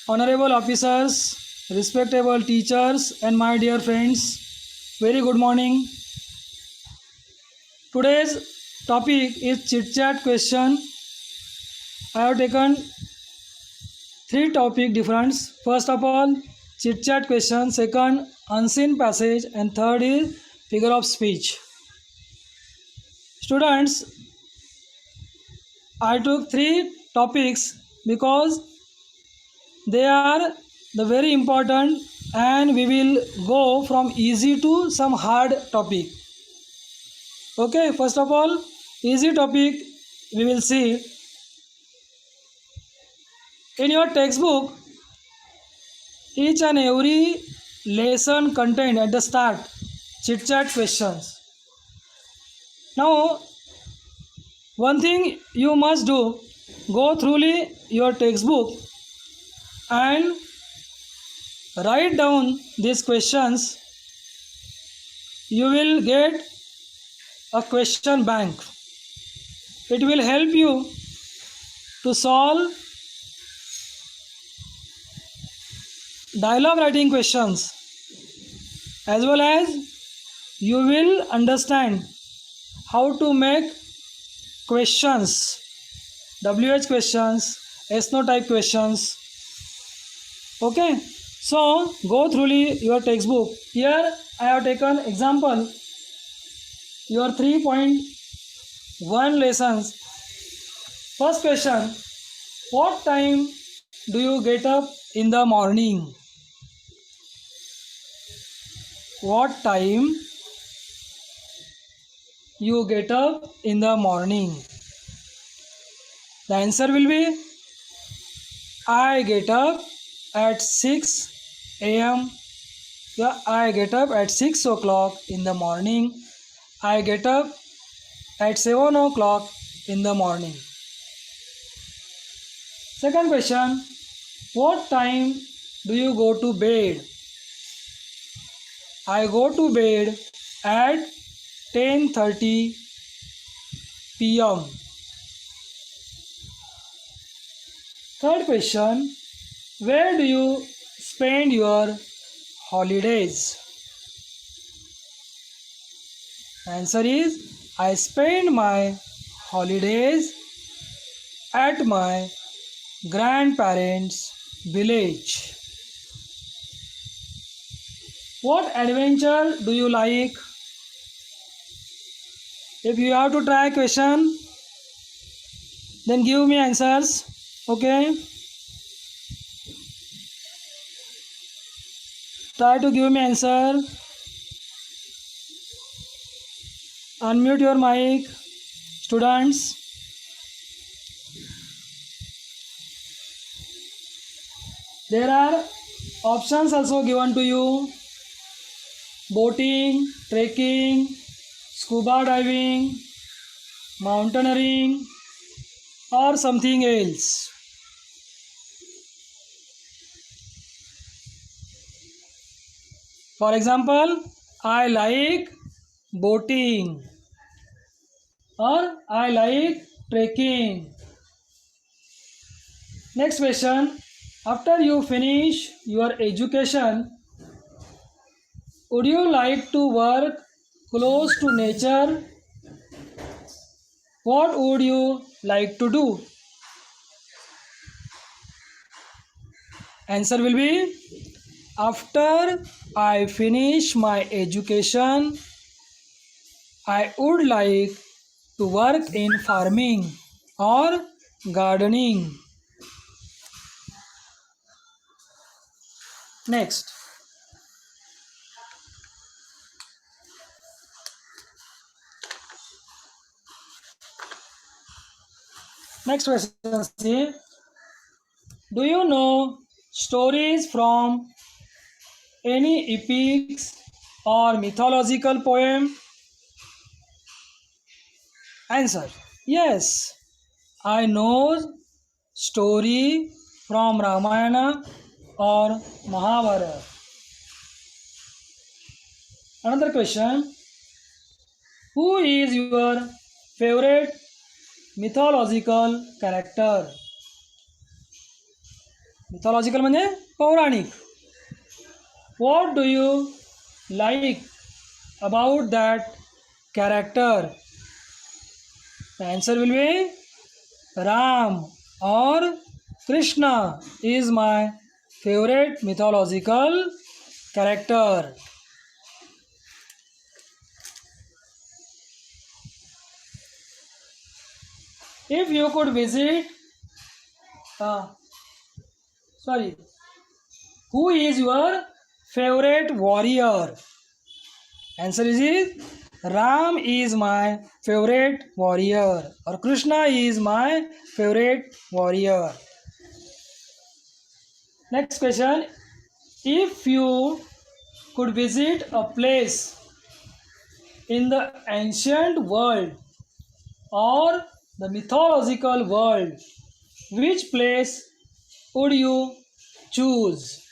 Honorable officers, respectable teachers, and my dear friends, very good morning. Today's topic is chit chat question. I have taken three topic difference. First of all, chit chat question. Second, unseen passage, and third is figure of speech. Students, I took three topics because they are the very important, and we will go from easy to some hard topic. Okay, first of all, easy topic we will see. In your textbook, each and every lesson contained at the start chit chat questions. Now, one thing you must do, go through your textbook and write down these questions. You will get a question bank. It will help you to solve dialogue writing questions, as well as you will understand how to make questions, WH questions, SNO type questions. Okay, so go through your textbook. Here I have taken example your 3.1 lessons. First question, what time do you get up in the morning? What time you get up in the morning? The answer will be, I get up at 6 a.m. Yeah, I get up at 6 o'clock in the morning. I get up at 7 o'clock in the morning. Second question, what time do you go to bed? I go to bed at 10:30 p.m. Third question, where do you spend your holidays? Answer is, I spend my holidays at my grandparents' village. What adventure do you like? If you have to try a question, then give me answers. Okay? Try to give me answer. Unmute your mic, students. There are options also given to you: boating, trekking, scuba diving, mountaineering, or something else. For example, I like boating, or I like trekking. Next question, after you finish your education, would you like to work close to nature? What would you like to do? Answer will be, after I finish my education, I would like to work in farming or gardening. Next, Next question, see. Do you know stories from any epics or mythological poem? Answer. Yes, I know story from Ramayana or Mahabharata. Another question. Who is your favorite mythological character? Mythological म्हणजे पौराणिक. What do you like about that character? The answer will be Ram or Krishna is my favorite mythological character. If you could visit, uh, sorry, who is your favorite warrior? Answer is Ram is my favorite warrior or Krishna is my favorite warrior. Next question. If you could visit a place in the ancient world or the mythological world, which place would you choose?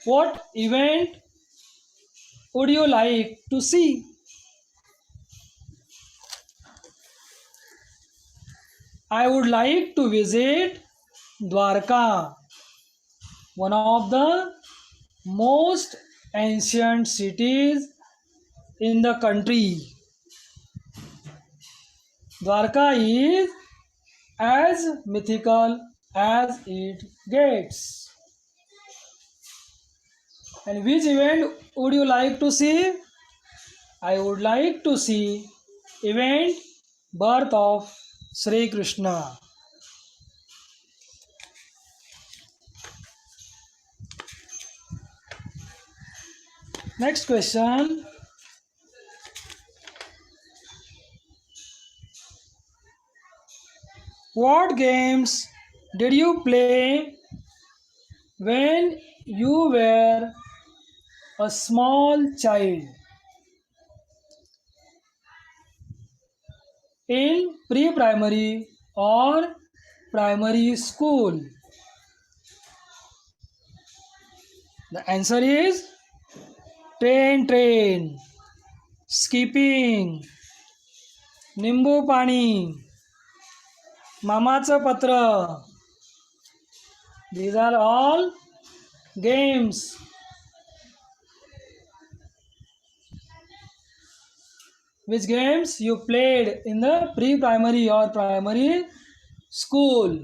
What event would you like to see? I would like to visit Dwarka, one of the most ancient cities in the country. Dwarka is as mythical as it gets. And which event would you like to see? I would like to see event birth of Sri Krishna. Next question. What games did you play when you were a small child? In pre-primary or primary school? The answer is train, skipping, निंबू पाणी, मामाचं पत्र. These are all games. Which games you played in the pre-primary or primary school?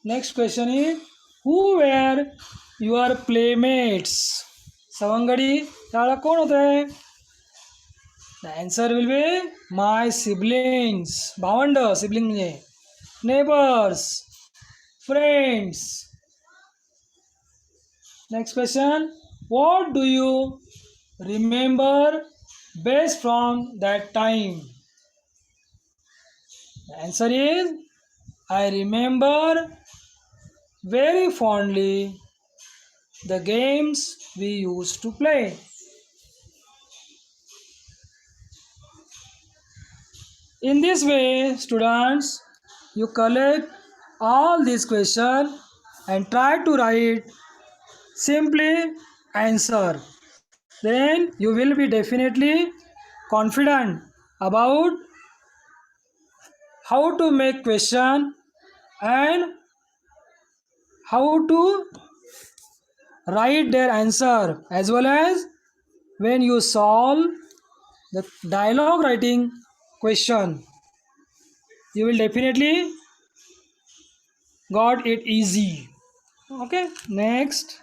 Next question is, who were your playmates? सवंगडी शाळा कोण होते? The answer will be my siblings. भावंड sibling म्हणजे neighbors, friends. Next question. What do you remember best from that time? The answer is I remember very fondly the games we used to play. In this way, students, you collect all these questions and try to write simply answer. Then you will be definitely confident about how to make question and how to write their answer, as well as when you solve the dialogue writing question, you will definitely got it easy. Okay, next.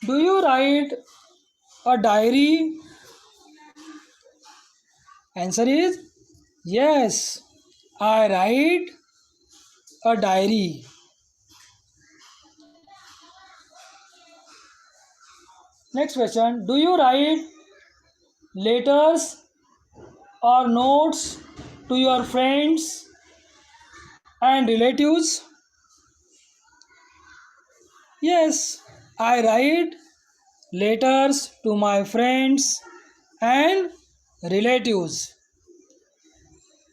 Do you write a diary? Answer is yes, I write a diary. Next question. Do you write letters or notes to your friends and relatives? Yes, I write letters to my friends and relatives.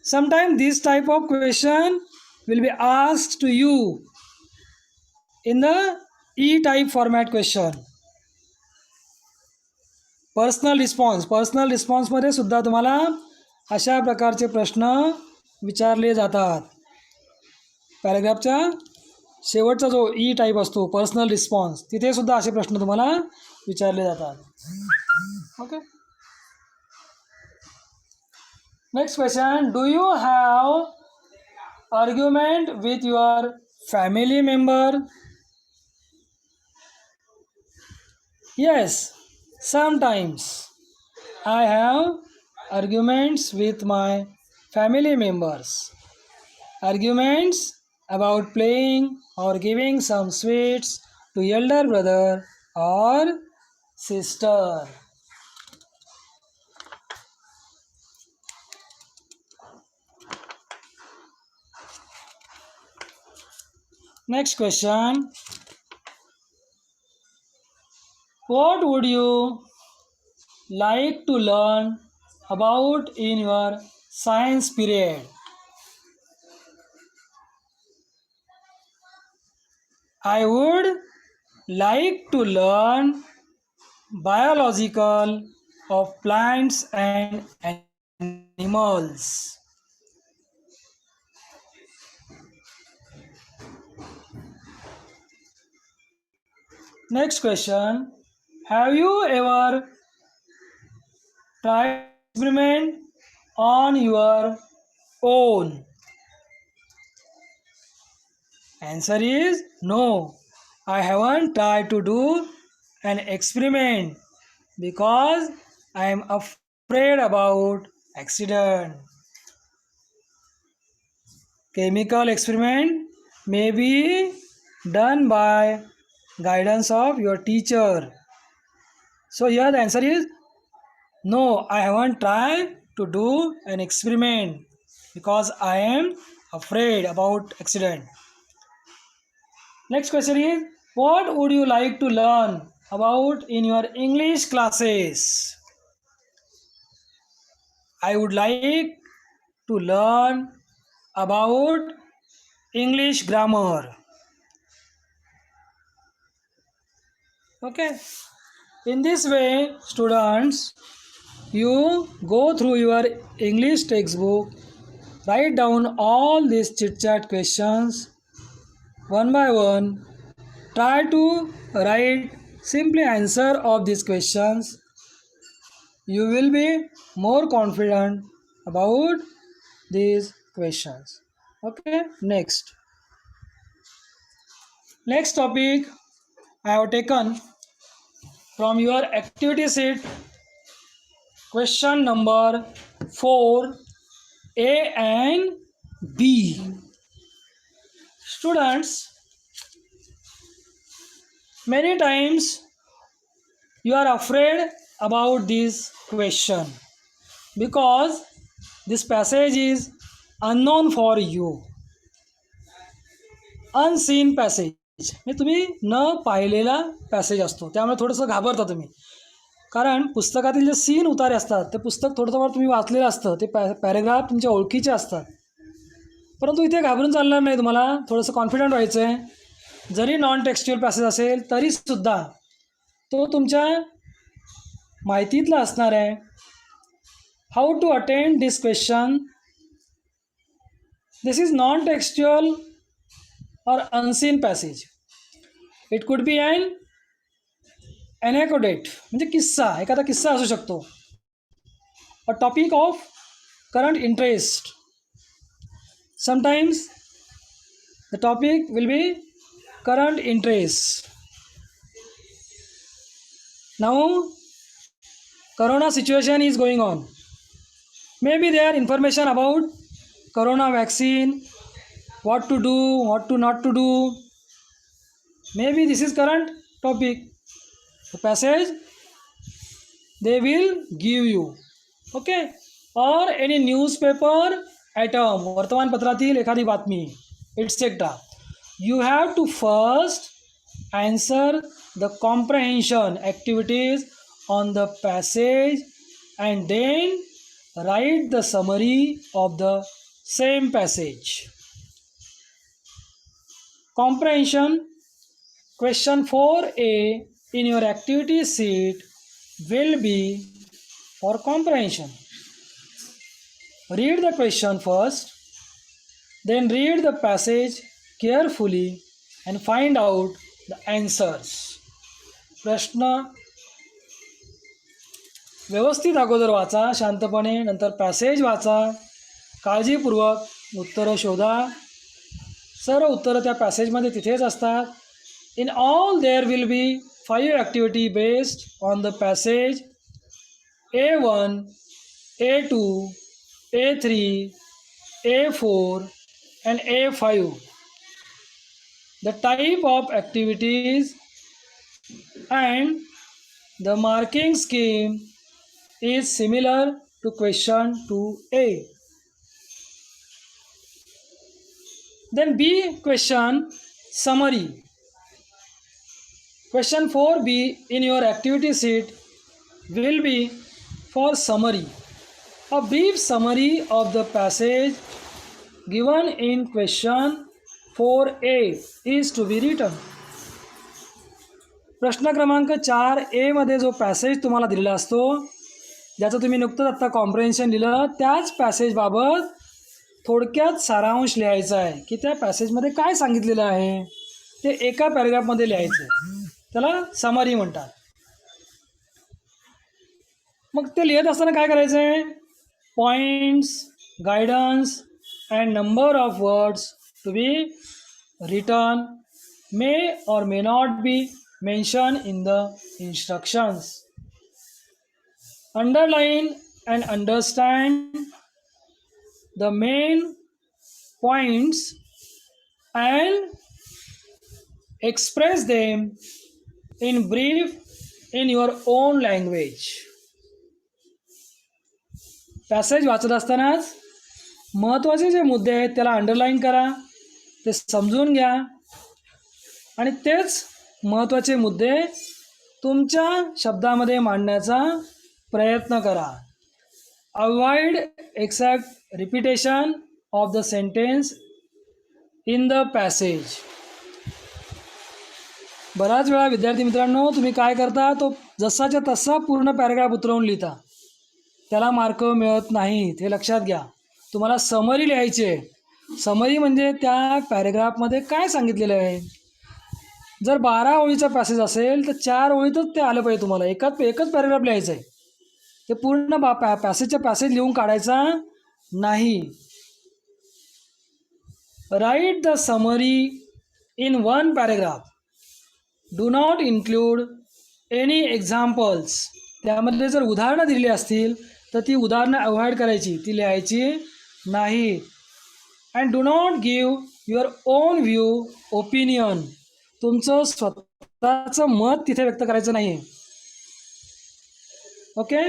Sometimes this type of question will be asked to you in the E-type format question. Personal रिस्पॉन्समध्ये सुद्धा तुम्हाला अशा प्रकारचे प्रश्न विचारले जातात. पॅराग्राफच्या शेवटचा जो ई टाईप असतो पर्सनल रिस्पॉन्स तिथे सुद्धा असे प्रश्न तुम्हाला विचारले जातात. Okay. Next question. Do you have argument with your family member? Yes, sometimes I have arguments with my family members. Arguments about playing or giving some sweets to elder brother or sister. Next question. What would you like to learn about in your science period? I would like to learn biological of plants and animals. Next question. Have you ever tried experiment on your own? Answer is no. I haven't tried to do an experiment because I am afraid about accident. Chemical experiment may be done by guidance of your teacher. So here the answer is no, I haven't tried to do an experiment because I am afraid about accident. Next question is, what would you like to learn about in your English classes? I would like to learn about English grammar. Okay. In this way, students, you go through your English textbook, write down all these chit-chat questions one by one. Try to write simply answer of these questions. You will be more confident about these questions. Okay, next topic I have taken from your activity sheet, question number 4, A and B. Students, many times you are afraid about this question because this passage is unknown for you. Unseen passage म्हणजे तुम्ही न पाहिलेला passage असतो, त्यामुळे थोडंसं घाबरता तुम्ही. कारण पुस्तकातील जे सीन उतारे असतात ते पुस्तक थोडंसं तुम्ही वाचलेलं असतं, ते पॅरेग्राफ तुमच्या ओळखीचे असतात. परंतु इथे घाबरून चालणार नाही, तुम्हाला थोडंसं कॉन्फिडंट व्हायचं आहे. जरी नॉन टेक्स्च्युअल पॅसेज असेल तरीसुद्धा तो तुमच्या माहितीतला असणार आहे. How to attend this question. This is non textual or unseen passage. It could be an anecdote म्हणजे किस्सा, एखादा किस्सा असू शकतो. A topic of current interest. Sometimes the topic will be current interest. Now corona situation is going on. Maybe there information about corona vaccine, what to do, what to not to do. Maybe this is current topic. The passage they will give you. Okay, or any newspaper item, वर्तमानपत्रातील एखादी बातमी, etc. You have to first answer the comprehension activities on the passage and then write the summary of the same passage. Comprehension question 4a in your activity sheet will be for comprehension. Read the question first, then read the passage carefully and find out the answers. प्रश्न व्यवस्थित अगोदर वाचा शांतपणे, नंतर passage वाचा, काळजीपूर्वक उत्तरं शोधा. सर्व उत्तरं त्या पॅसेजमध्ये तिथेच असतात. In all there will be 5 activity based on the passage A1, A2, A3, A4 and A5. The type of activities and the marking scheme is similar to question 2a. Then B question summary. Question 4b in your activity sheet will be for summary. A brief summary of the passage given in question 4a is to be written. प्रश्न क्रमांक 4a मध्ये जो passage तुम्हाला दिलेला असतो, ज्याचं तुम्ही नुकतंच आत्ता कॉम्प्रेन्शन लिहिलं, त्याच पॅसेजबाबत थोडक्यात सारांश लिहायचा आहे की त्या पॅसेजमध्ये काय सांगितलेलं आहे ते एका पॅरेग्राफमध्ये लिहायचं आहे. त्याला समरी म्हणतात. मग ते लिहित असताना काय करायचं आहे? Points, guidance and number of words to be written may or may not be mention in the instructions. Underline and understand the main points and express them in brief in your own language. Passage वाचत असतानाच महत्त्वाचे जे मुद्दे आहेत त्याला underline करा, ते समजून घ्या आणि तेच महत्त्वाचे मुद्दे तुमच्या शब्दामध्ये मांडण्याचा प्रयत्न करा. Avoid exact repetition of the sentence in the passage. बराच वेळा विद्यार्थी मित्रांनो तुम्ही काय करता, तो जसाच्या तसा पूर्ण पॅरेग्राफ उतरवून लिहिता, त्याला मार्क मिळत नाहीत, हे लक्षात घ्या. तुम्हाला समरी लिहायची आहे. समरी म्हणजे त्या पॅरेग्राफमध्ये काय सांगितलेलं आहे. जर 12 ओळीचा पॅसेज असेल तर 4 ओळीतच ते आलं पाहिजे. तुम्हाला एकच पॅरेग्राफ लिहायचं आहे. ते पूर्ण पॅसेज लिहून काढायचा नाही. Write the summary in 1 paragraph. Do not include any examples. त्यामध्ये जर उदाहरणं दिलेली असतील तर ती उदाहरणं अवॉइड करायची, ती लिहायची नाही. And do not give your own view opinion. तुमचं स्वतःचं मत तिथे व्यक्त करायचं नाही. Okay.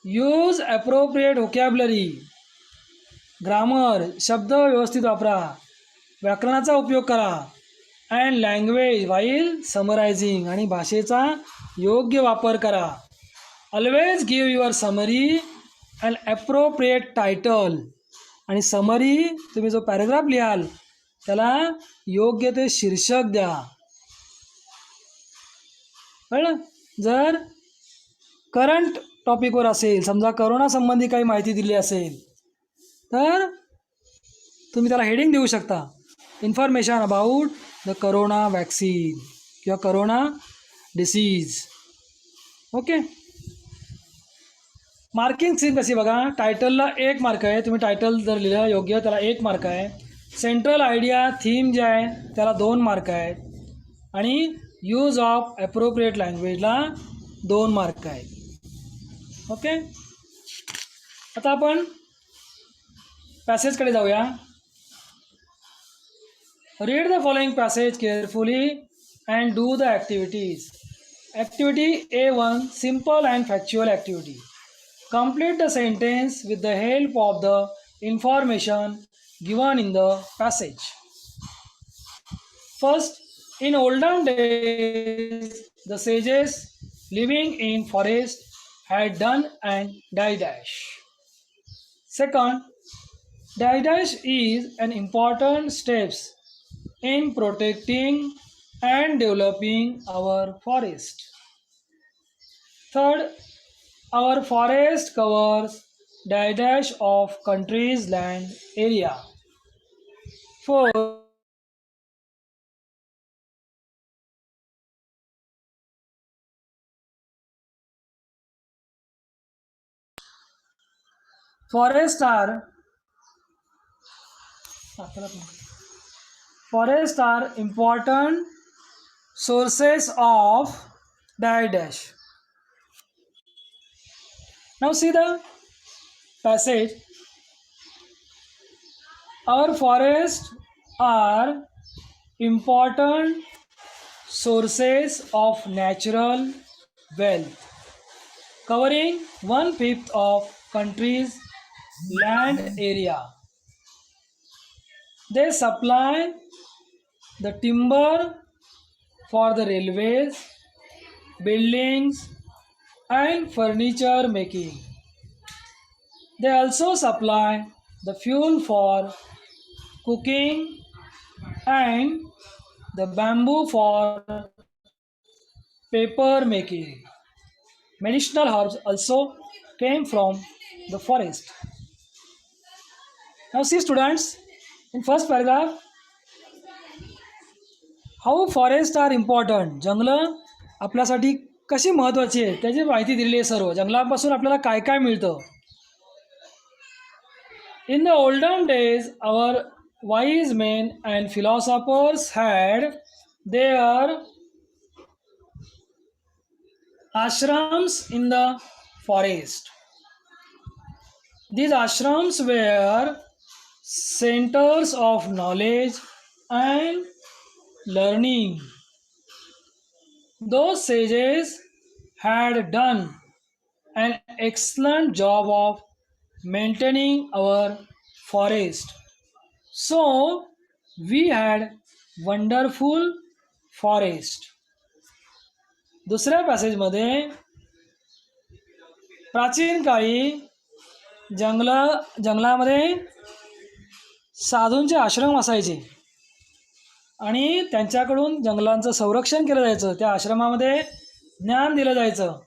Use appropriate vocabulary. Grammar, शब्द व्यवस्थित वापरा, व्याकरणाचा उपयोग करा. And language while summarising. आणि भाषेचा योग्य वापर करा. Always give your summary and appropriate title. आणि समरी तुम्ही जो पॅरेग्राफ लिहाल त्याला योग्य ते शीर्षक द्या. कळलं? जर करंट टॉपिकवर असेल, समजा करोना संबंधी काही माहिती दिली असेल तर तुम्ही त्याला हेडिंग देऊ शकता, information about the corona vaccine किंवा corona disease. Okay. Marking scheme कशी बघा. टायटलला 1 मार्क आहे. तुम्ही टायटल जर लिहिलं योग्य त्याला 1 मार्क आहे. सेंट्रल आयडिया थीम जे आहे त्याला 2 मार्क आहेत. आणि यूज ऑफ ॲप्रोप्रिएट लँग्वेजला 2 मार्क आहेत. ओके. आता आपण पॅसेजकडे जाऊया. Read the following passage carefully and do the activities. Activity A1, simple and factual activity. Complete the sentence with the help of the information given in the passage. First, in olden days, the sages living in forest had done and die dash. Second, die dash is an important steps in protecting and developing our forest. Third, our forest covers die dash of country's land area. Fourth, forests are forests are important sources of die dash. Now see the passage. Our forests are important sources of natural wealth, covering one fifth of country's land area. They supply the timber for the railways, buildings, and furniture making. They also supply the fuel for cooking and the bamboo for paper making. Medicinal herbs also came from the forest. Now see students, in first paragraph, how forest are important. जंगलं आपल्यासाठी कशी महत्त्वाची आहे त्याची माहिती दिलेली आहे. सर्व जंगलापासून आपल्याला काय काय मिळतं. In the olden days our wise men and philosophers had their ashrams in the forest. These ashrams were centers of knowledge and learning. Those sages had done an excellent job of maintaining our forest. So we had wonderful forest. दुसऱ्या पॅसेजमध्ये प्राचीन काळी जंगलामध्ये साधूंचे आश्रम असायचे आणि त्यांच्याकडून जंगलांचं संरक्षण केलं जायचं. त्या आश्रमामध्ये ज्ञान दिलं जायचं.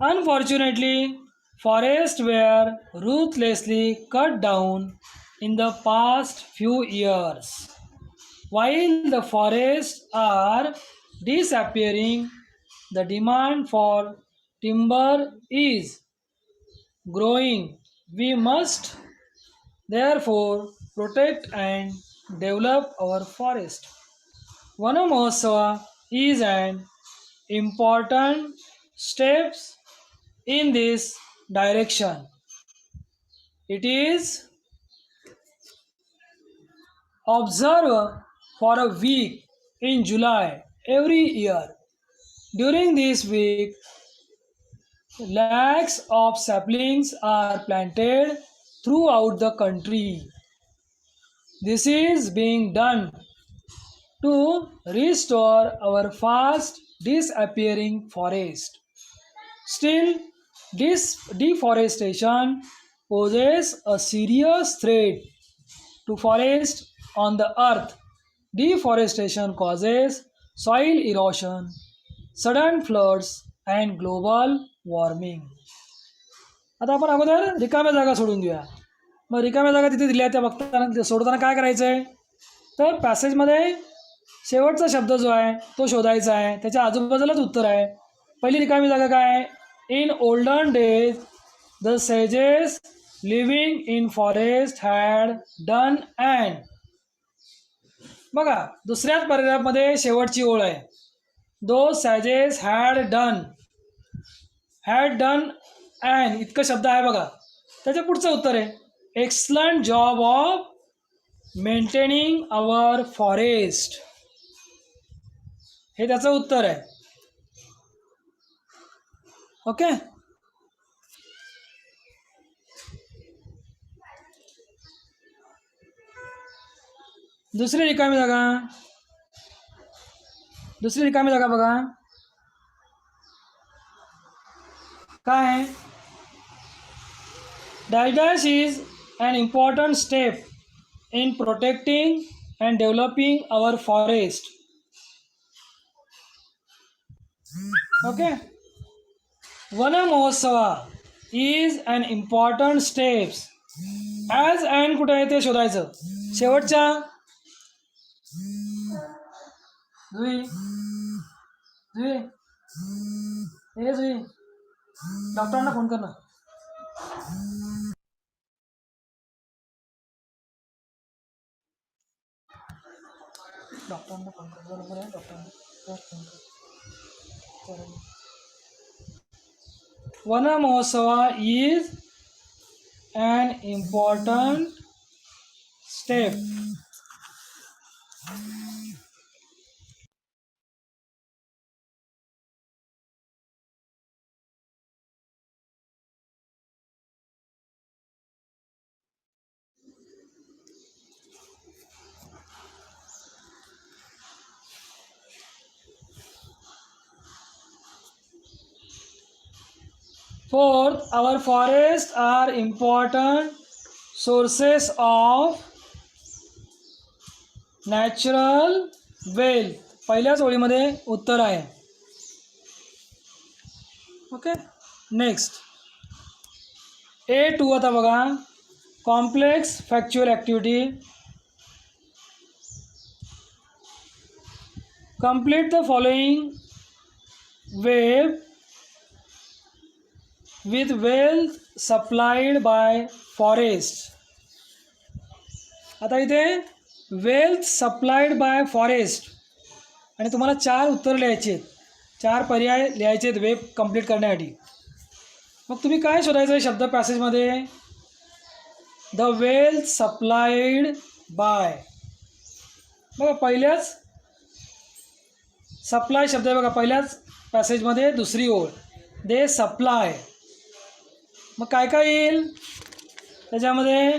Unfortunately, forests were ruthlessly cut down in the past few years. While the forests are disappearing, the demand for timber is growing. We must therefore protect and develop our forest. Vana Mahotsav is an important step in this direction. It is observed for a week in July every year. During this week, lakhs of saplings are planted throughout the country. This is being done to restore our fast disappearing forest. Still, this deforestation poses a serious threat to forest on the earth. Deforestation causes soil erosion, sudden floods, and global warming. आता आपण अगोदर रिकाम्या जागा सोडून देऊया. मग रिकाम्या जागा तिथे दिल्या त्या बघताना सोडताना काय करायचं आहे, तर पॅसेजमध्ये शेवटचा शब्द जो आहे तो शोधायचा आहे. त्याच्या आजूबाजूलाच उत्तर आहे. पहिली रिकामी जागा काय आहे. In olden days the sages living in forest had done and. बघा दुसऱ्याच पॅरेग्राफमध्ये शेवटची ओळ आहे. The sages had done and इतकं शब्द आहे बघा. त्याच्या पुढचं उत्तर आहे excellent job of maintaining our forest. हे त्याचं उत्तर आहे. ओके. दुसरी रिकामी जागा बघा. काय आहे? dash is an important step in protecting and developing our forest. Okay. Vana Mahotsava is an important steps. As and कुठे आहे ते शोधायचं. शेवटच्या जुई जुई हे जुई डॉक्टरांना फोन कर ना. डॉक्टरांना फोन कर. बरोबर आहे. डॉक्टरांना फोन कर. Vana Mahotsava is an important step. Fourth, our forests are important sources of natural wealth. पहिल्याच ओळीमध्ये उत्तर आहे. ओके. नेक्स्ट A2 आता बघा. Complex factual activity. Complete the following wave with wealth supplied by forest. आता इथे wealth supplied bye forest आणि तुम्हाला 4 उत्तर लिहायचे आहेत. 4 पर्याय लिहायचे आहेत वेब कंप्लीट करण्यासाठी. मग तुम्ही काय शोधायचं आहे शब्द पॅसेजमध्ये? The wealth supplied by. बघा पहिल्याच सप्लाय शब्द आहे बघा पहिल्याच पॅसेजमध्ये दुसरी ओळ. They supply. मग काय काय येईल त्याच्यामध्ये?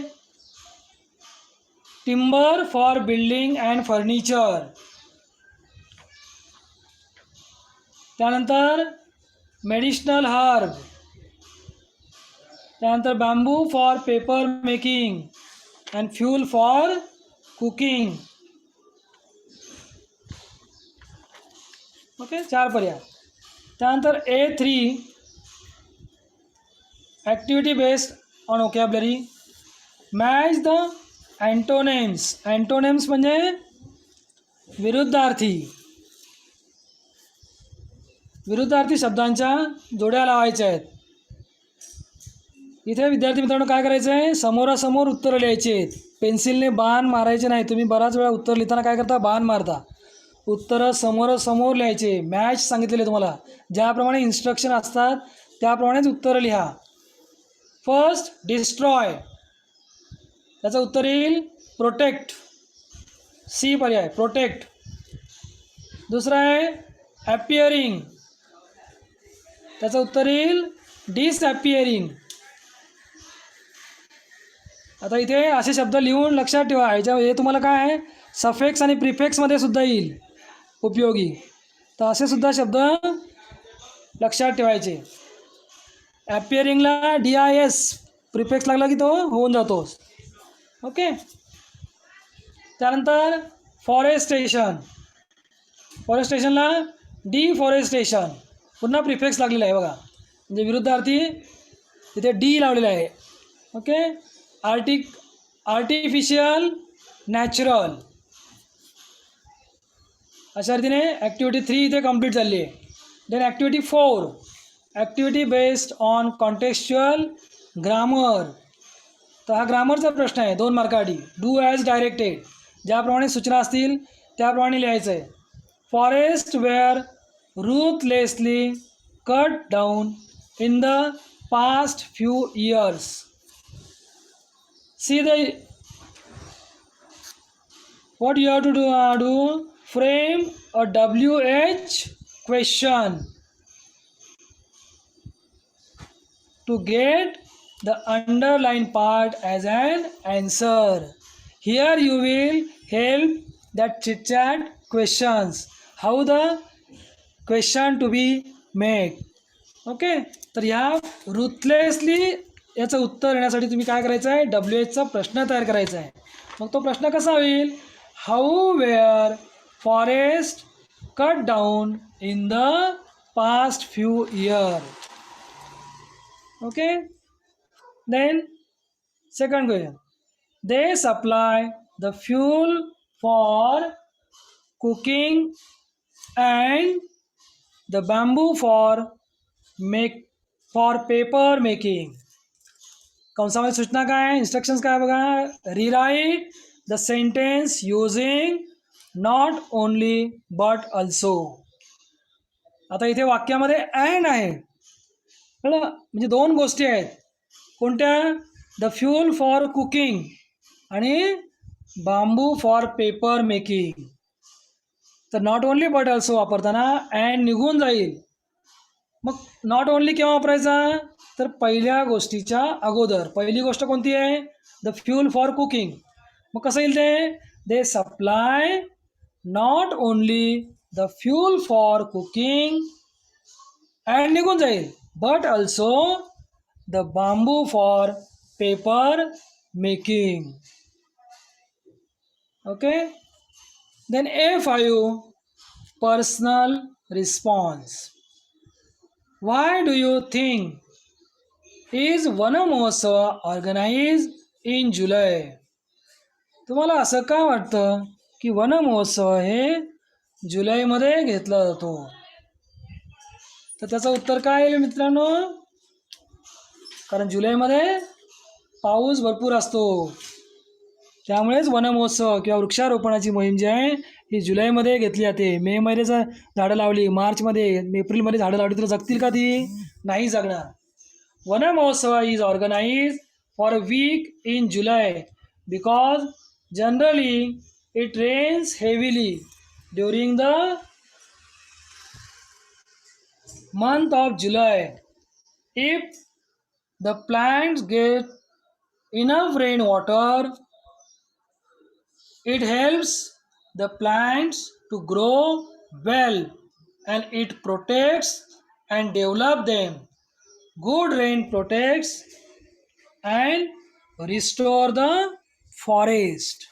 Timber for building and furniture. त्यानंतर मेडिसिनल हर्ब. त्यानंतर bamboo for paper making and fuel for cooking. Okay. 4 पर्याय. त्यानंतर A3 activity based on vocabulary. Match the antonyms. Antonyms म्हणजे विरुद्धार्थी. विरुद्धार्थी शब्दांच्या जोड्या लावायच्या आहेत. इथे विद्यार्थी मित्रांनो काय करायचं आहे? समोरासमोर उत्तरं लिहायची आहेत. पेन्सिलने बाण मारायचे नाही. तुम्ही बराच वेळा उत्तर लिहिताना काय करता? बाण मारता. उत्तरं समोरासमोर लिहायचे. मॅच सांगितलेले तुम्हाला. ज्याप्रमाणे इन्स्ट्रक्शन असतात त्याप्रमाणेच उत्तरं लिहा. First destroy. त्याचं उत्तर येईल प्रोटेक्ट. सी पर्याय प्रोटेक्ट. दुसरा आहे ॲपिअरिंग. त्याचं उत्तर येईल डिसॲपिअरिंग. आता इथे असे शब्द लिहून लक्षात ठेवा. हे तुम्हाला काय आहे सफेक्स आणि प्रिफेक्समध्ये सुद्धा येईल उपयोगी. तर असे सुद्धा शब्द लक्षात ठेवायचे. ॲपिअरिंगला DIS प्रिफेक्स लागला की तो होऊन जातो. ओके. त्यानंतर फॉरेस्टेशन. फॉरेस्टेशनला डिफॉरेस्टेशन पुन्हा प्रिफेक्स लागलेला आहे बघा. म्हणजे विरुद्धार्थी तिथे डी लावलेला आहे. ओके. Artificial natural. अशा रीतीने ॲक्टिव्हिटी 3 इथे कंप्लीट झाली आहे. Then activity 4 activity based on contextual grammar. तर हा ग्रामरचा प्रश्न आहे 2 मार्कासाठी. Do as directed. ज्याप्रमाणे सूचना असतील त्याप्रमाणे लिहायचं आहे. Forest were ruthlessly cut down in the past few years. See the what you have to do Frame a WH question to get the underlined part as an answer. Here you will help that chit chat questions. How the question to be made. Okay. तर ह्या रुथलेसली याचं उत्तर येण्यासाठी तुम्ही काय करायचं आहे, WHचा प्रश्न तयार करायचा आहे. मग तो प्रश्न कसा होईल, how were forest cut down in the past few year. Okay. Then second question, they supply the fuel for cooking and the bamboo for paper making. कंसामध्ये सूचना काय आहे, इन्स्ट्रक्शन्स काय बघा, rewrite the sentence using not only but also. आता इथे वाक्यामध्ये and आहे, कळलं, म्हणजे दोन गोष्टी आहेत. कोणत्या, द फ्यूल फॉर कुकिंग आणि बांबू फॉर पेपर मेकिंग. तर नॉट ओनली बट ऑल्सो वापरताना अँड निघून जाईल. मग नॉट ओनली केव्हा वापरायचा, तर पहिल्या गोष्टीच्या अगोदर. पहिली गोष्ट कोणती आहे, द फ्यूल फॉर कुकिंग. मग कसं येईल ते, they supply not only the fuel for cooking and निघून जाईल, but also the bamboo for paper making. Okay. Then A5 personal response. Why do you think is वन महोत्सव ऑर्गनाइज्ड इन जुलै. तुम्हाला असं का वाटतं की वन महोत्सव हे जुलैमध्ये घेतला जातो. तर त्याचं उत्तर काय येईल मित्रांनो, कारण जुलैमध्ये पाऊस भरपूर असतो, त्यामुळेच वन महोत्सव किंवा वृक्षारोपणाची मोहीम जी आहे ही जुलैमध्ये घेतली जाते. मे मध्ये झाडं लावली, मार्चमध्ये, एप्रिलमध्ये झाडं लावली तर जगतील का ती, नाही जगणार. Van Mahotsav is organise for a week in July because generally it rains heavily during the month of July. If the plants get enough rainwater, it helps the plants to grow well and it protects and develop them. Good rain protects and restore the forest.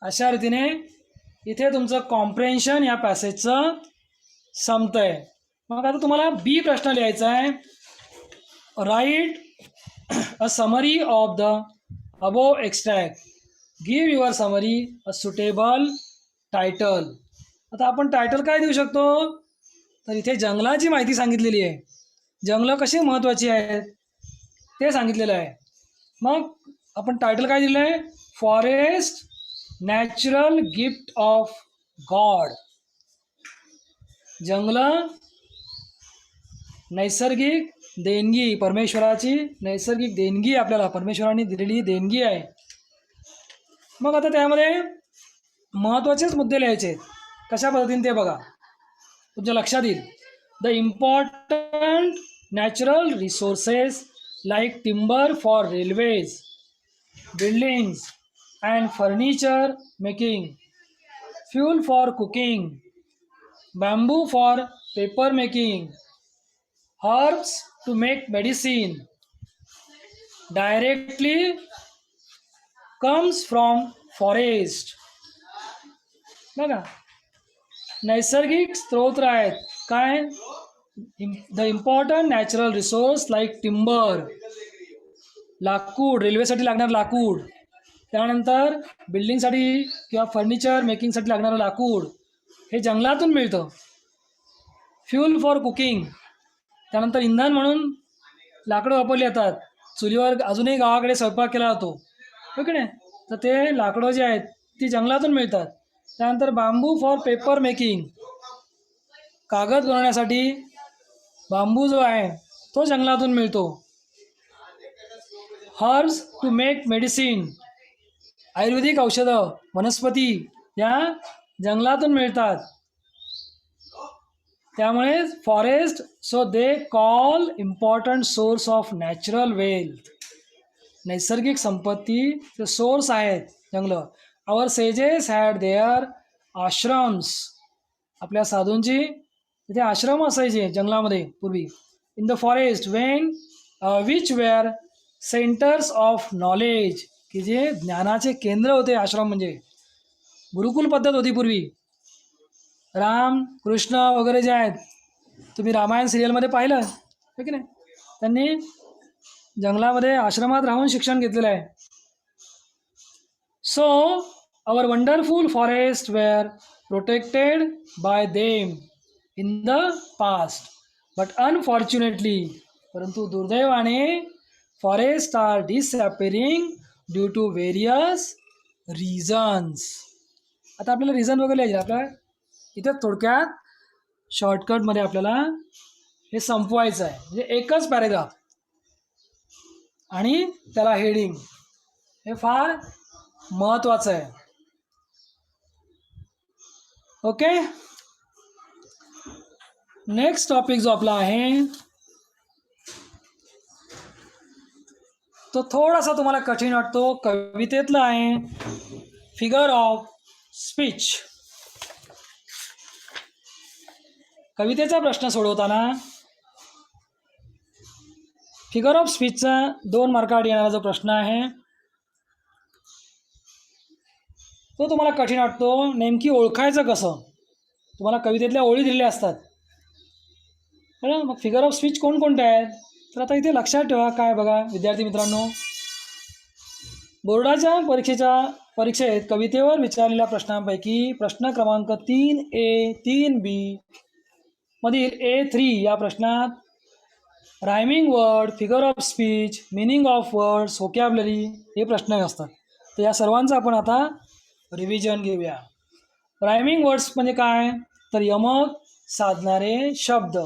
अशा रीतीने इथे तुमचं comprehension या पॅसेजचं संपतंय. मग आता तुम्हाला बी प्रश्न लिहायचा आहे, right a summary of the above extract, give your summary a suitable title. आता आपण टायटल काय देऊ शकतो, तर इथे जंगलाची माहिती सांगितलेली आहे, जंगलं कशी महत्त्वाची आहेत ते सांगितलेलं आहे. मग आपण टायटल काय दिलं आहे, forest natural gift of God. जंगलं नैसर्गिक देणगी, परमेश्वराची नैसर्गिक देणगी, आपल्याला परमेश्वराने दिलेली देणगी आहे. मग आता त्यामध्ये महत्त्वाचेच मुद्दे लिहायचे, कशा पद्धतीने ते बघा, तुमच्या लक्षात येईल. The important natural resources like timber for railways, buildings and furniture making, fuel for cooking, bamboo for paper making, herbs to make medicine, directly comes from forest. बघा, नैसर्गिक स्त्रोत आहेत काय, the important natural resource like timber, लाकूड, रेल्वेसाठी लागणार लाकूड, त्यानंतर बिल्डिंगसाठी किंवा फर्निचर मेकिंगसाठी लागणारं लाकूड हे जंगलातून मिळतं. फ्यूल फॉर कुकिंग, त्यानंतर इंधन म्हणून लाकडं वापरली जातात, चुलीवर अजूनही गावाकडे स्वयंपाक केला जातो, हो की नाही, तर ते लाकडं जे आहेत ती जंगलातून मिळतात. त्यानंतर बांबू फॉर पेपर मेकिंग, कागद बनवण्यासाठी बांबू जो आहे तो जंगलातून मिळतो. Herbs to make medicine, ayurvedic औषधं, वनस्पती या जंगलातून मिळतात. त्यामुळे forest so they call important source of natural wealth. नैसर्गिक संपत्तीचे सोर्स आहेत जंगलं. Our sages had their ashrams. आपल्या साधूंची तिथे आश्रम असायचे जंगलामध्ये पूर्वी. In the forest when which were centres of knowledge, की जे ज्ञानाचे केंद्र होते. आश्रम म्हणजे गुरुकुल पद्धत होती पूर्वी. राम कृष्ण वगैरे जे आहेत, तुम्ही रामायण सिरियलमध्ये पाहिलं आहे की नाही, त्यांनी जंगलामध्ये आश्रमात राहून शिक्षण घेतलेलं आहे. So our wonderful forest were protected by them in the past, but unfortunately, परंतु दुर्दैवाने forest are disappearing due to various reasons. आता आपल्याला रिझन वगैरे लिहायचे. आपल्या इथे थोडक्यात शॉर्टकटमध्ये आपल्याला हे संपवायचं आहे. म्हणजे एकच पॅरेग्राफ आणि त्याला हेडिंग, हे फार महत्त्वाचं आहे. ओके. नेक्स्ट टॉपिक जो आपला आहे तो थोडासा तुम्हाला कठीण वाटतो. कवितेतला आहे फिगर ऑफ स्पीच. कवितेचा प्रश्न सोडवताना फिगर ऑफ स्पीचचा 2 मार्कावर येणारा जो प्रश्न आहे तो तुम्हाला कठीण वाटतो. नेमकी ओळखायचं कसं? तुम्हाला कवितेतल्या ओळी दिलेल्या असतात बरं. मग फिगर ऑफ स्पीच कोणकोणत्या आहेत? तर आता इथे लक्षात ठेवा. काय बघा विद्यार्थी मित्रांनो, बोर्डाच्या परीक्षेत कवितेवर विचारलेल्या प्रश्नांपैकी प्रश्न क्रमांक 3A 3B मधील A3 या प्रश्नात rhyming word, figure of speech, meaning of words, vocabulary हे प्रश्न असतात. तर या सर्वांचा आपण आता रिव्हिजन घेऊया. रायमिंग वर्ड्स म्हणजे काय? तर यमक साधणारे शब्द.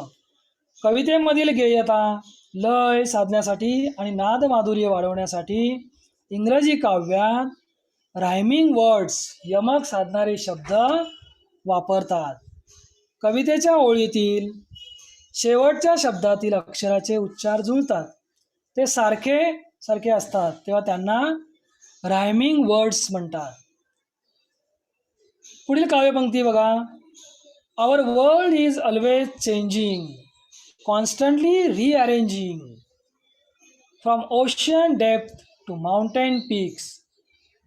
कवितेमधील गेयता, लय साधण्यासाठी आणि नादमाधुर्य वाढवण्यासाठी इंग्रजी काव्यात रायमिंग वर्ड्स, यमक साधणारे शब्द वापरतात. कवितेच्या ओळीतील शेवटच्या शब्दातील अक्षराचे उच्चार जुळतात, ते सारखे असतात, तेव्हा त्यांना रायमिंग वर्ड्स म्हणतात. पुढील काव्यपंक्ती बघा. Our world is always changing, constantly rearranging, from ocean depth to mountain peaks,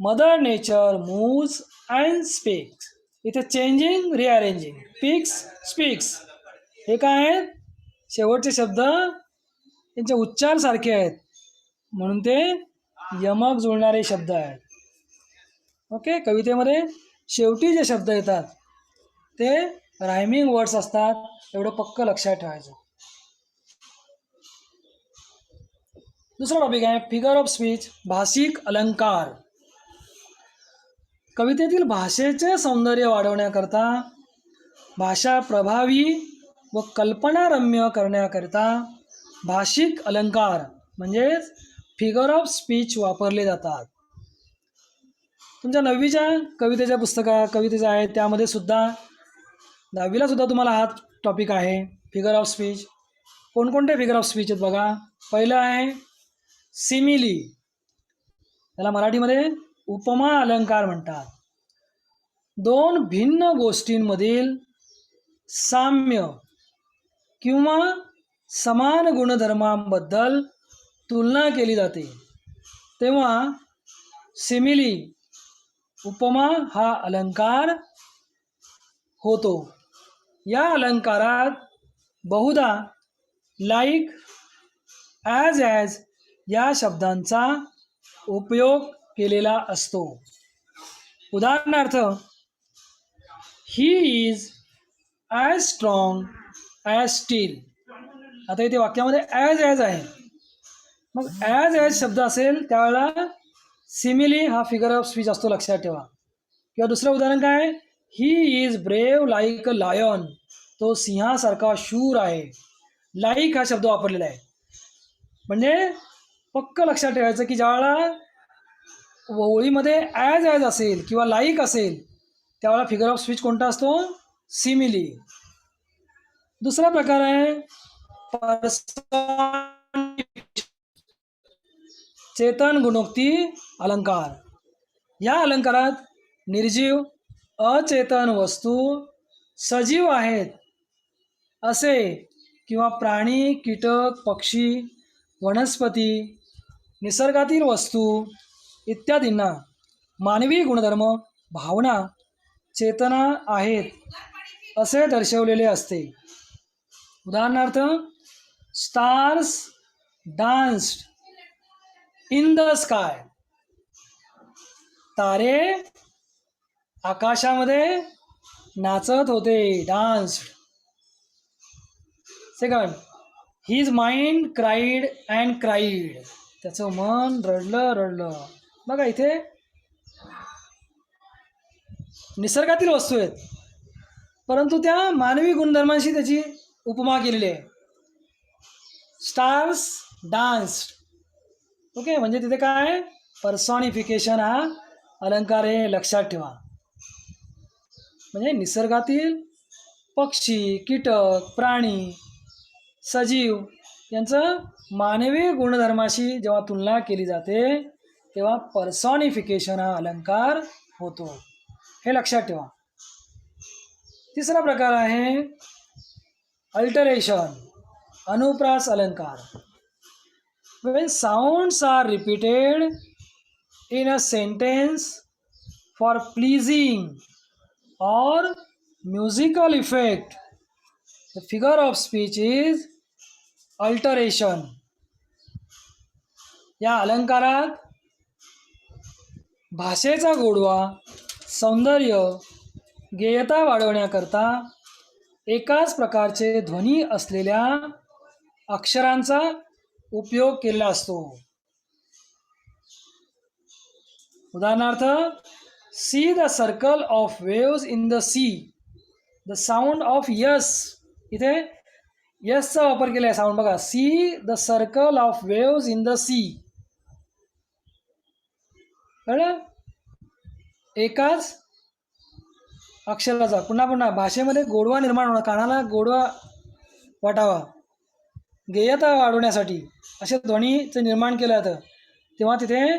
mother nature moves and speaks. इथे चेंजिंग, रिअरेंजिंग, पीक्स, स्पीक्स हे काय आहेत? शेवटचे शब्द त्यांचे उच्चार सारखे आहेत म्हणून ते यमक जुळणारे शब्द आहेत. ओके. कवितेमध्ये शेवटी जे शब्द येतात ते रायमिंग वर्ड्स असतात, एवढं पक्क लक्षात ठेवायचं. दुसरा टॉपिक आहे फिगर ऑफ स्पीच, भाषिक अलंकार. कवितेतील भाषेचे सौंदर्य वाढवण्याकरता, भाषा प्रभावी व कल्पनारम्य करण्याकरिता भाषिक अलंकार म्हणजेच फिगर ऑफ स्पीच वापरले जातात. तुमच्या 9वीच्या कवितेच्या आहे त्यामध्ये सुद्धा 10वीला सुद्धा तुम्हाला हा टॉपिक आहे फिगर ऑफ स्पीच. कोणकोणते फिगर ऑफ स्पीच आहेत बघा. पहिलं आहे सिमिली, त्याला मराठीमध्ये उपमा अलंकार म्हणतात. 2 भिन्न गोष्टींमधील साम्य किंवा समान गुणधर्मांबद्दल तुलना केली जाते तेव्हा सिमिली, उपमा हा अलंकार होतो. या अलंकारात बहुधा लाईक, ॲज या शब्दांचा उपयोग केलेला असतो. उदाहरणार्थ, he is as strong as steel. आता इथे वाक्यामध्ये ॲज आहे. मग ॲज शब्द असेल त्यावेळेला सिमिली हा फिगर ऑफ स्पीच असतो, लक्षात ठेवा. किंवा दुसरं उदाहरण काय, he is brave like a lion, तो सिंहासारखा शूर आहे. लाईक हा शब्द वापरलेला आहे. म्हणजे पक्क लक्षात ठेवायचं की ज्यावेळेला ओळीमध्ये ॲज असेल किंवा लाईक असेल त्यावेळेला फिगर ऑफ स्पीच कोणता असतो? सिमिली. दुसरा प्रकार आहे चेतन गुणोक्ती अलंकार. या अलंकारात निर्जीव अचेतन वस्तू सजीव आहेत असे किंवा प्राणी, कीटक, पक्षी, वनस्पती, निसर्गातील वस्तू इत्यादींना मानवी गुणधर्म, भावना, चेतना आहेत असे दर्शवलेले असते. उदाहरणार्थ, stars danced in the sky. तारे आकाशामध्ये नाचत होते, danced. Second, his mind cried and cried. त्याचं मन रडलं रडलं. बघा इथे निसर्गातील वस्तू आहेत, परंतु त्या मानवी गुणधर्मांशी त्याची उपमा केलेली आहे. Stars danced. ओके, म्हणजे तिथे काय पर्सॉनिफिकेशन हा अलंकार आहे, लक्षात ठेवा. म्हणजे निसर्गातील पक्षी, कीटक, प्राणी, सजीव यांचं मानवी गुणधर्माशी जेव्हा तुलना केली जाते तेव्हा पर्सॉनिफिकेशन हा अलंकार होतो, हे लक्षात ठेवा. तिसरा प्रकार आहे अल्टरेशन, अनुप्रास अलंकार. when sounds are repeated in a sentence for pleasing or musical effect, the figure of speech is alteration. या अलंकारात भाषेचा गोडवा, सौंदर्य, गेयता वाढवण्याकरता एकाच प्रकारचे ध्वनी असलेल्या अक्षरांचा उपयोग केलेला असतो. उदाहरणार्थ, see the circle of waves in the sea, the sound of S. इथे यसचा वापर केला आहे साऊंड. बघा, see the circle of waves in the sea. कळलं? एकाच अक्षराचा पुन्हा पुन्हा भाषेमध्ये गोडवा निर्माण होणं, कानाला गोडवा वाटावा, गेयता वाढवण्यासाठी असे ध्वनीचं निर्माण केलं जातं, तेव्हा तिथे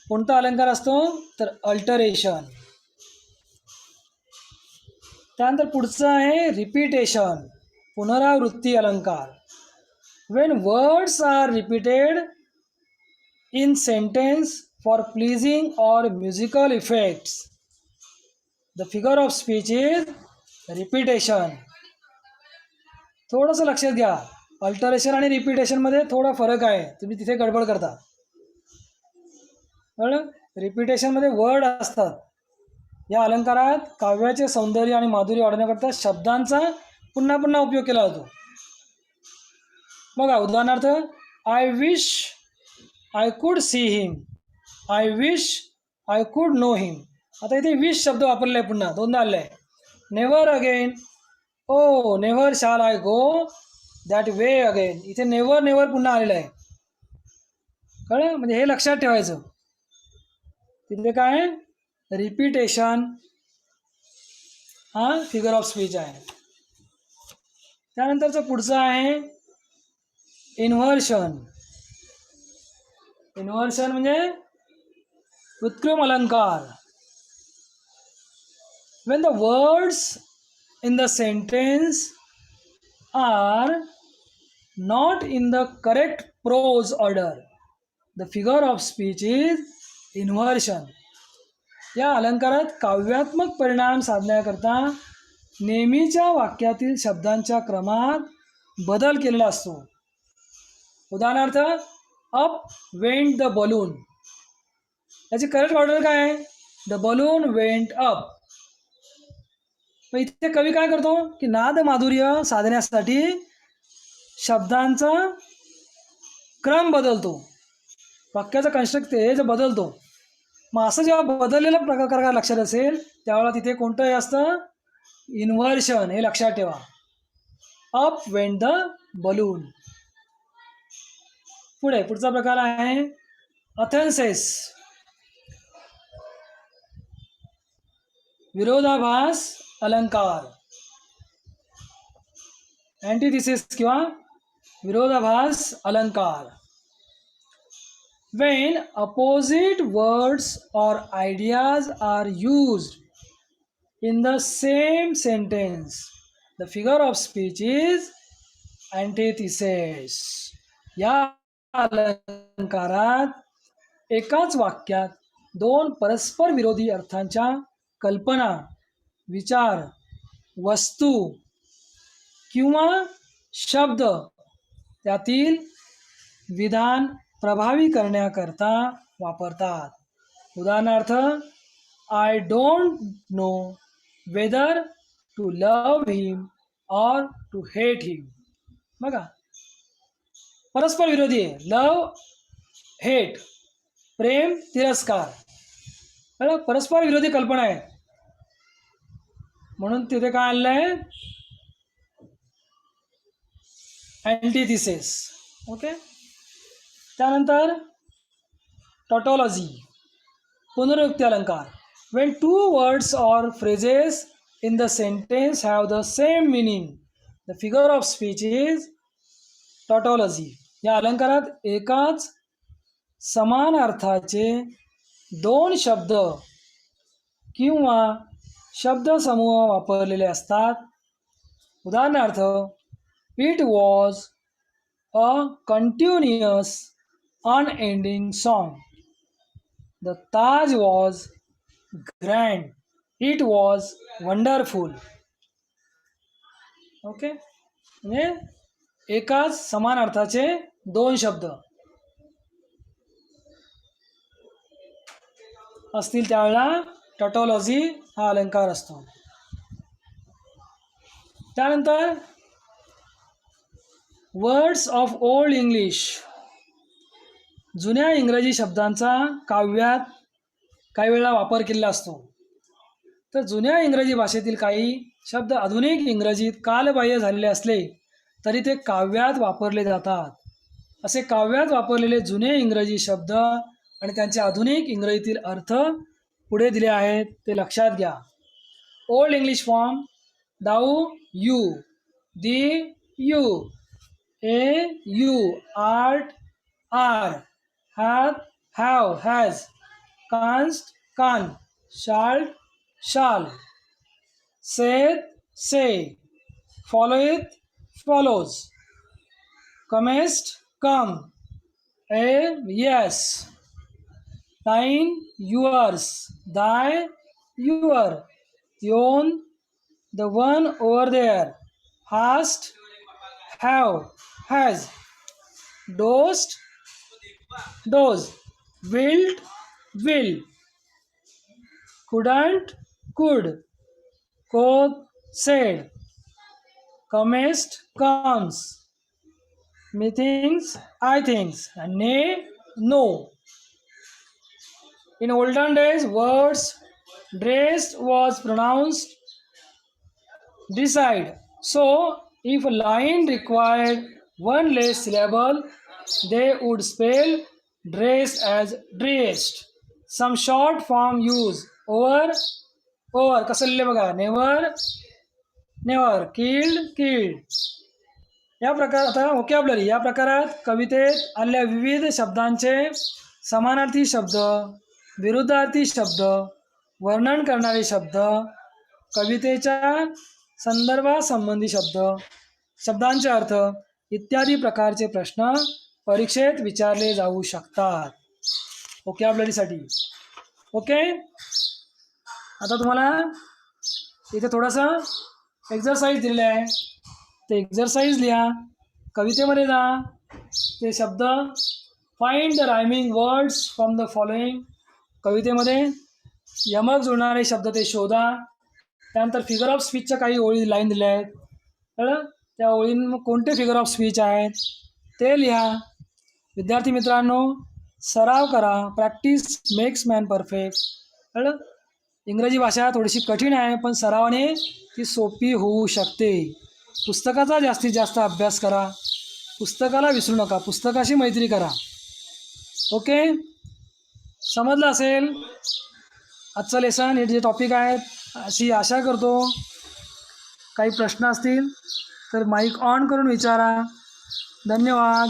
कोणता अलंकार असतो? तर अल्टरेशन. त्यानंतर पुढचं आहे रिपीटेशन, पुनरावृत्ती अलंकार. When words are repeated in sentence for pleasing or musical effects, the figure of speech is repetition. थोडंसं लक्षात घ्या, अल्टरेशन आणि रिपीटेशनमध्ये थोडा फरक आहे, तुम्ही तिथे गडबड करता. कळलं? रिपीटेशनमध्ये वर्ड असतात. या अलंकारात काव्याचे सौंदर्य आणि माधुर्य वाढवण्याकरता शब्दांचा पुन्हा पुन्हा उपयोग केला जातो. बघा, उदाहरणार्थ, I wish I could see him, I wish I could know him. आता इथे विश शब्द वापरला आहे, पुन्हा दोनदा आलेला आहे. नेव्हर अगेन, ओ नेव्हर शाल I go that way again. इथे नेव्हर नेव्हर पुन्हा आलेलं आहे. कळलं? म्हणजे हे लक्षात ठेवायचं. तिथे काय रिपीटेशन हा फिगर ऑफ स्पीच आहे. त्यानंतरचं पुढचं आहे इन्व्हर्शन. इन्व्हर्शन म्हणजे उत्क्रम अलंकार. when the words in the sentence are not in the correct prose order, the figure of speech is inversion. या अलंकारात काव्यात्मक परिणाम साधण्याकरता नेहमीच्या वाक्यातील शब्दांच्या क्रमात बदल केलेला असतो. उदाहरणार्थ, अप वेंट द बलून. याची करेक्ट ऑर्डर काय आहे? The balloon went up. मग इथे कवी काय करतो की नाद माधुर्य साधण्यासाठी शब्दांचा क्रम बदलतो, वाक्याचा कन्स्ट्रक्ट हे जे बदलतो. मग असं जेव्हा बदललेला प्रकार लक्षात असेल त्यावेळेला तिथे कोणतंही असतं इन्व्हर्शन, हे लक्षात ठेवा. Up went the balloon. पुढचा प्रकार आहे अथेन्सेस. विरोधाभास अलंकार. अँटिथिसिस किंवा विरोधाभास अलंकार. When opposite words or ideas are used in the same sentence, the figure of speech is antithesis. या अलंकारात एकाच वाक्यात दोन परस्पर विरोधी अर्थांच्या कल्पना, विचार, वस्तू किंवा शब्द त्यातील विधान प्रभावी करण्याकरता वापरतात. उदाहरणार्थ, I don't know whether to love him or to hate हिम. बघा, परस्पर विरोधी आहे. लव, हेट, प्रेम, तिरस्कार. बघा, परस्पर विरोधी कल्पना आहे. म्हणून तिथे काय आणलंय? अँटिथिसिस. ओके. त्यानंतर टॉटॉलॉजी, पुनरुक्ती अलंकार. When two words or phrases in the sentence have the same meaning, the figure of speech is tautology. या अलंकारात एकाच समान अर्थाचे दोन शब्द किंवा शब्दसमूह वापरलेले असतात. उदाहरणार्थ, it was a continuous unending song. The Taj was grand. It was wonderful. Okay. म्हणजे एकाच समान अर्थाचे दोन शब्द असतील त्यावेळेला टॉटॉलॉजी हा अलंकार असतो. त्यानंतर वर्ड्स ऑफ ओल्ड इंग्लिश, जुन्या इंग्रजी शब्दांचा काव्यात काही वेळा वापर केलेला असतो. तर जुन्या इंग्रजी भाषेतील काही शब्द आधुनिक इंग्रजीत कालबाह्य झालेले असले तरी ते काव्यात वापरले जातात. असे काव्यात वापरलेले जुने इंग्रजी शब्द आणि त्यांचे आधुनिक इंग्रजीतील अर्थ पुढे दिले आहेत, ते लक्षात घ्या. Old English form: thou, you, thee, you, ye, you, art, are, hath, have, has, canst, can, shalt, shall, saith, say, followeth, follows, comest, come, a, yes, thine, yours, thy, your, yon, the one over there, hast, have, has, dost, does, willed, will, couldn't, could, quoth, said, comest, comes, methinks, I thinks, and nay, no. In olden days, words dressed was pronounced decide. So, if a line required one less syllable, they would spell dressed as dressed. Some short form use over, over. कसं लिहिले बघा, never, never, killed, killed. या प्रकार आता vocabulary. या प्रकारात कवितेत आलेल्या विविध शब्दांचे समानार्थी शब्द, विरुद्धार्थी शब्द, वर्णन करणारे शब्द, कवितेच्या संदर्भासंबंधी शब्द, शब्दांचे अर्थ इत्यादी प्रकारचे प्रश्न परीक्षेत विचारले जाऊ शकतात व्होकॅब्युलरीसाठी. ओके. आता तुम्हाला इथे थोडंसं एक्झरसाइज दिलेलं आहे, ते एक्झरसाइज लिहा, कवितेमध्ये जा, ते शब्द find the rhyming words from the following. कवितेमध्ये यमक जुळणारे शब्द ते शोधा. त्यानंतर फिगर ऑफ स्पीचच्या काही ओळी लाईन दिल्या आहेत, कळलं? त्या ओळींमध्ये कोणते फिगर ऑफ स्पीच आहेत ते लिहा. विद्यार्थी मित्रांनो, सराव करा. Practice makes man perfect. कळलं? इंग्रजी भाषा थोडीशी कठीण आहे, पण सरावाने ती सोपी होऊ शकते. पुस्तकाचा जास्तीत जास्त अभ्यास करा. पुस्तकाला विसरू नका. पुस्तकाशी मैत्री करा. ओके. समजलं असेल आजचं लेसन. हे जे टॉपिक आहेत अशी आशा करतो. काही प्रश्न असतील तर माईक ऑन करून विचारा. धन्यवाद.